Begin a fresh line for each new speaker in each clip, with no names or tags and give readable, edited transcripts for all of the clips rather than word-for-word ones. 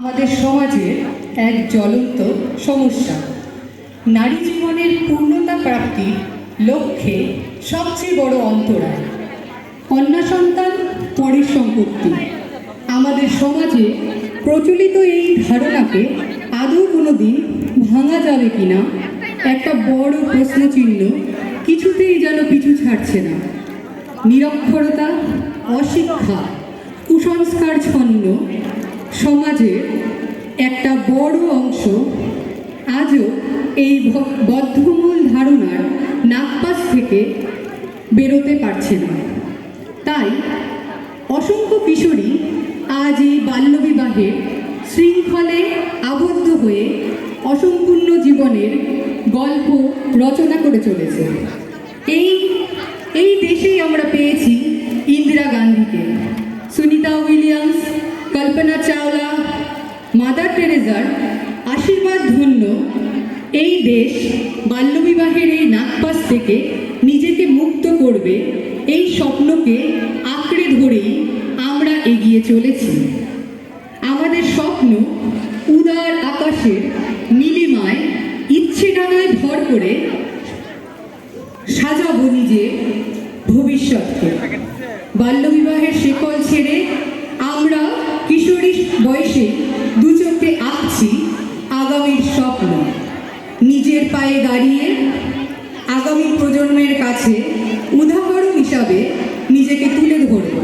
আমাদের সমাজের এক জ্বলন্ত সমস্যা। নারী জীবনের পূর্ণতা প্রাপ্তির লক্ষ্যে সবচেয়ে বড় অন্তরায় কন্যা সন্তান পরের সম্পত্তি। আমাদের সমাজে প্রচলিত এই ধারণাকে আদৌ কোনো দিন ভাঙা যাবে কিনা একটা বড় প্রশ্নচিহ্ন কিছুতেই যেন পিছু ছাড়ছে না। নিরক্ষরতা, অশিক্ষা, কুসংস্কারচ্ছন্ন সমাজের একটা বড় অংশ আজও এই বদ্ধমূল ধারণার নাগপাশ থেকে বেরোতে পারছে না। তাই অসংখ্য কিশোরী আজ এই বাল্যবিবাহের শৃঙ্খলে আবদ্ধ হয়ে অসম্পূর্ণ জীবনের গল্প রচনা করে চলেছে। এই দেশেই আমরা পেয়েছি ইন্দিরা গান্ধীকে, সুনিতা উইলিয়ামস, কল্পনা চাওলা, মাদার টেরেজার আশীর্বাদ ধন্য এই দেশ বাল্যবিবাহের এই নাগপাশ থেকে নিজেকে মুক্ত করবে, এই স্বপ্নকে আঁকড়ে ধরেই আমরা এগিয়ে চলেছি। আমাদের স্বপ্ন উদার আকাশের নীলিমায় ইচ্ছে ডানায় ভর করে সাজাবো নিজের ভবিষ্যৎকে। বাল্যবিবাহের শেকল ছেড়ে আমরা কিশোরী বয়সে দু চোখে আঁকছি আগামীর স্বপ্ন। নিজের পায়ে দাঁড়িয়ে আগামী প্রজন্মের কাছে উদাহরণ হিসাবে নিজেকে তুলে ধরব।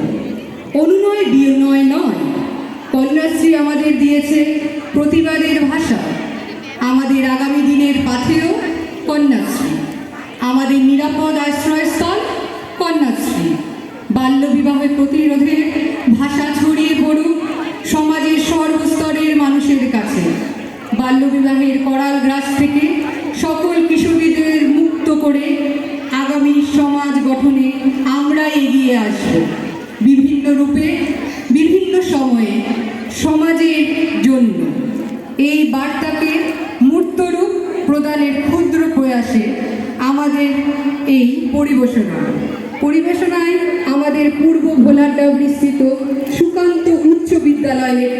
অনুনয় বিনয় নয়, কন্যাশ্রী আমাদের দিয়েছে প্রতিবাদের ভাষা। আমাদের আগামী দিনের পাথেয় কন্যাশ্রী, আমাদের নিরাপদ আশ্রয়স্থল কন্যাশ্রী। বাল্যবিবাহে প্রতিরোধের ভাষা ছড়িয়ে পড়ুক সমাজের সর্বস্তরের মানুষের কাছে। বাল্যবিবাহের করাল গ্রাস থেকে সকল কিশোরীদের মুক্ত করে আগামী সমাজ গঠনে আমরা এগিয়ে আসব। বিভিন্ন রূপে, বিভিন্ন সময়ে সমাজের জন্য এই বার্তাকে মূর্তরূপ প্রদানের ক্ষুদ্র প্রয়াসে আমাদের এই পরিবেশনায় আমাদের পূর্ব ভোলাডাবরিস্থিত সুকান্ত উচ্চ বিদ্যালয়ের